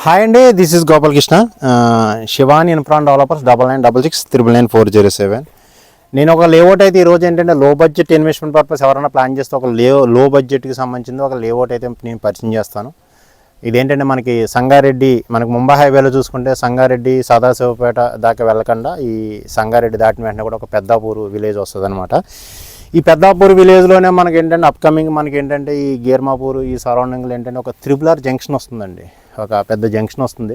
Hi అండి, this is Gopalakrishna, Shivani infra developers 9966699407. నేను ఒక లేఅవుట్ అయితే ఈరోజు ఏంటంటే లో బడ్జెట్ ఇన్వెస్ట్మెంట్ పర్పస్ ఎవరైనా ప్లాన్ చేస్తే ఒక లో బడ్జెట్కి సంబంధించింది ఒక లేఅవుట్ అయితే నేను పరిచయం చేస్తాను. ఇదేంటంటే మనకి సంగారెడ్డి, మనకి ముంబై హైవేలో చూసుకుంటే సంగారెడ్డి సదాశివపేట దాకా వెళ్ళకుండా ఈ సంగారెడ్డి దాటిన వెంటనే కూడా ఒక పెద్దాపూర్ విలేజ్ వస్తుంది అనమాట. ఈ పెద్దాపూర్ విలేజ్లోనే మనకి ఏంటంటే అప్కమింగ్ మనకి ఏంటంటే ఈ గీర్మాపూర్ ఈ సరౌండింగ్లో ఏంటంటే ఒక త్రిపుల్ జంక్షన్ వస్తుందండి. ఒక పెద్ద జంక్షన్ వస్తుంది.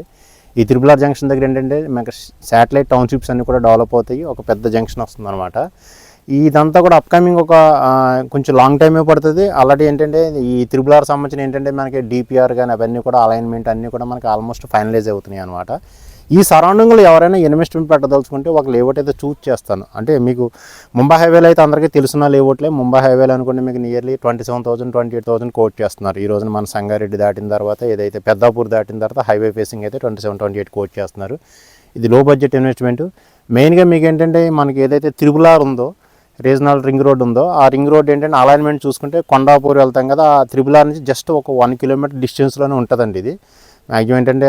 ఈ త్రిపుల్ జంక్షన్ దగ్గర ఏంటంటే మనకి శాటిలైట్ టౌన్షిప్స్ అన్నీ కూడా డెవలప్ అవుతాయి. ఒక పెద్ద జంక్షన్ వస్తుంది అనమాట. ఇదంతా కూడా అప్కమింగ్ ఒక కొంచెం లాంగ్ టైమే పడుతుంది. అలాంటి ఏంటంటే ఈ త్రిపుల్ సంబంధించిన ఏంటంటే మనకి డిపిఆర్ కానీ అవన్నీ కూడా అలైన్మెంట్ అన్నీ కూడా మనకి ఆల్మోస్ట్ ఫైనలైజ్ అవుతున్నాయి అనమాట. ఈ సరౌండింగ్లో ఎవరైనా ఇన్వెస్ట్మెంట్ పెట్టదలుచుకుంటే ఒక లేఅవుట్ అయితే చూస్ చేస్తాను. అంటే మీకు ముంబై హైవేలో అయితే అందరికీ తెలిసిన లేఅవుట్లే. ముంబై హైవేలో అనుకుంటే మీకు నియర్లీ 27,000 28,000 కోట్ చేస్తున్నారు. ఈ రోజున మన సంగారెడ్డి దాటిన తర్వాత ఏదైతే పెద్దాపూర్ దాటిన తర్వాత హైవే ఫేసింగ్ అయితే 27-28 కోట్ చేస్తున్నారు. ఇది లో బడ్జెట్ ఇన్వెస్ట్మెంట్. మెయిన్గా మీకు ఏంటంటే మనకి ఏదైతే త్రిపుల్ ఉందో, రీజనల్ రింగ్ రోడ్ ఉందో, ఆ రింగ్ రోడ్ ఏంటంటే అలైన్మెంట్ చూసుకుంటే కొండాపూర్ వెళ్తాం కదా, ఆ త్రిపుల్ నుంచి జస్ట్ ఒక 1 కిలోమీటర్ డిస్టెన్స్లోనే ఉంటుందండి. ఇది మ్యాక్సిమం ఏంటంటే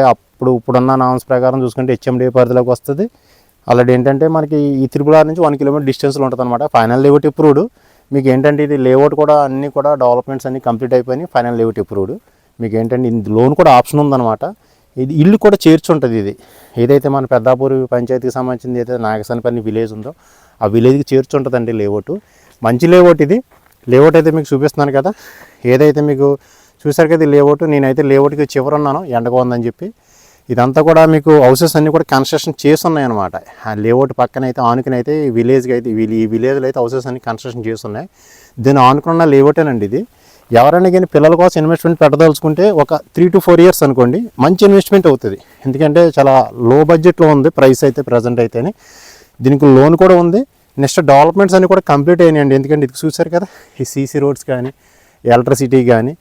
ఇప్పుడున్న నామ్స్ ప్రకారం చూసుకుంటే హెచ్ఎండి పరిధిలోకి వస్తుంది. ఆల్రెడీ ఏంటంటే మనకి ఈ త్రిపుల్ నుంచి 1 కిలోమీటర్ డిస్టెన్స్లో ఉంటుంది అనమాట. Final layout approved. మీకు ఏంటంటే ఇది లేఅవుట్ కూడా అన్నీ కూడా డెవలప్మెంట్స్ అన్నీ కంప్లీట్ అయిపోయినాయి. Final layout approved. మీకు ఏంటంటే ఇది లోన్ కూడా ఆప్షన్ ఉందన్నమాట. ఇది ఇల్లు కూడా చేర్చుంటుంది. ఇది ఏదైతే మన పెద్దాపూర్ పంచాయతీకి సంబంధించింది ఏదైతే నాగసనపల్లి విలేజ్ ఉందో ఆ విలేజ్కి చేర్చుంటుందండి లేఅవుట్. మంచి లేఅవుట్ ఇది. లేఅవుట్ అయితే మీకు చూపిస్తున్నాను కదా. ఏదైతే మీకు చూసారు కదా లేఅవుట్, నేనైతే లేఅవుట్కి చివరున్నాను ఎండగా ఉందని చెప్పి. ఇదంతా కూడా మీకు హౌసెస్ అన్నీ కూడా కన్స్ట్రక్షన్ చేస్తున్నాయి అనమాట. ఆ లేఅవుట్ పక్కన అయితే ఆనుకునైతే ఈ విలేజ్కి అయితే ఈ విలేజ్లో అయితే హౌసెస్ అన్ని కన్స్ట్రక్షన్ చేస్తున్నాయి. దీన్ని ఆనుకున్న లేఅవుటేనండి ఇది. ఎవరైనా కానీ పిల్లల కోసం ఇన్వెస్ట్మెంట్ పెట్టదలుచుకుంటే ఒక 3 to 4 years అనుకోండి, మంచి ఇన్వెస్ట్మెంట్ అవుతుంది. ఎందుకంటే చాలా లో బడ్జెట్లో ఉంది ప్రైస్ అయితే ప్రజెంట్ అయితేనే. దీనికి లోన్ కూడా ఉంది. నెక్స్ట్ డెవలప్మెంట్స్ అన్నీ కూడా కంప్లీట్ అయినాయండి. ఎందుకంటే ఇది చూసారు కదా, ఈ సీసీ రోడ్స్ కానీ ఎలక్ట్రిసిటీ కానీ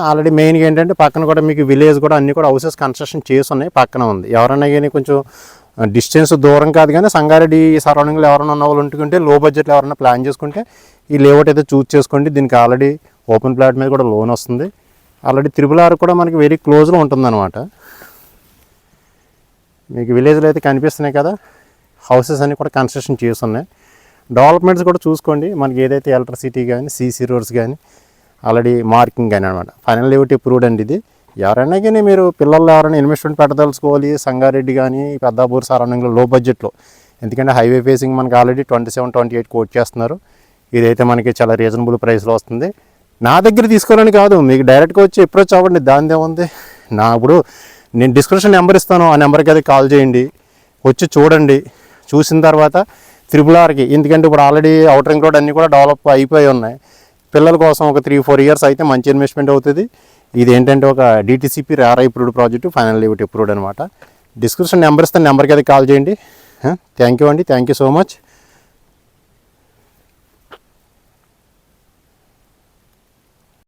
ఆల్రెడీ మెయిన్గా ఏంటంటే పక్కన కూడా మీకు విలేజ్ కూడా అన్నీ కూడా హౌసెస్ కన్స్ట్రక్షన్ చేసి ఉన్నాయి. పక్కన ఉంది. ఎవరైనా కానీ కొంచెం డిస్టెన్స్ దూరం కాదు కానీ సంగారెడ్డి సరౌండింగ్లో ఎవరైనా ఉన్న వాళ్ళు ఉంటుకుంటే లో బడ్జెట్లో ఎవరైనా ప్లాన్ చేసుకుంటే ఈ లేఅవుట్ అయితే చూస్ చేసుకోండి. దీనికి ఆల్రెడీ ఓపెన్ ప్లాట్ మీద కూడా లోన్ వస్తుంది. ఆల్రెడీ త్రిపుల్ కూడా మనకి వెరీ క్లోజ్లో ఉంటుందన్నమాట. మీకు విలేజ్లో అయితే కనిపిస్తున్నాయి కదా, హౌసెస్ అన్నీ కూడా కన్స్ట్రక్షన్ చేసి ఉన్నాయి. డెవలప్మెంట్స్ కూడా చూసుకోండి. మనకి ఏదైతే ఎలక్ట్రిసిటీ కానీ సీసీ రోడ్స్ కానీ ఆల్రెడీ మార్కింగ్ కానీ అనమాట. ఫైనల్ లేఅవుట్ అప్రూవ్డ్ అండి ఇది. ఎవరైనా కానీ మీరు పిల్లలు ఎవరైనా ఇన్వెస్ట్మెంట్ పెట్టదలుచుకోవాలి సంగారెడ్డి కానీ పెద్దాపూర్ సరౌండింగ్లో లో బడ్జెట్లో, ఎందుకంటే హైవే ఫేసింగ్ మనకి ఆల్రెడీ 27-28 కోట్ చేస్తున్నారు. ఇదైతే మనకి చాలా రీజనబుల్ ప్రైస్లో వస్తుంది. నా దగ్గర తీసుకోవాలని కాదు, మీకు డైరెక్ట్గా వచ్చి అప్రోచ్ అవ్వండి. దానిదే ఉంది. ఇప్పుడు నేను డిస్క్రిప్షన్ నెంబర్ ఇస్తాను, ఆ నెంబర్కి అయితే కాల్ చేయండి. వచ్చి చూడండి. చూసిన తర్వాత త్రిపుల్ ఎందుకంటే ఇప్పుడు ఆల్రెడీ అవుటర్ రింగ్ రోడ్ అన్నీ కూడా డెవలప్ అయిపోయి ఉన్నాయి. పిల్లల కోసం ఒక 3-4 years అయితే మంచి ఇన్వెస్ట్మెంట్ అవుతుంది. ఇది ఏంటంటే ఒక DTCP RI approved project, final layout approved అనమాట. డిస్క్రిప్షన్ నెంబర్ ఇస్తాను, నెంబర్కి అయితే కాల్ చేయండి. థ్యాంక్ యూ అండి. Thank you so much.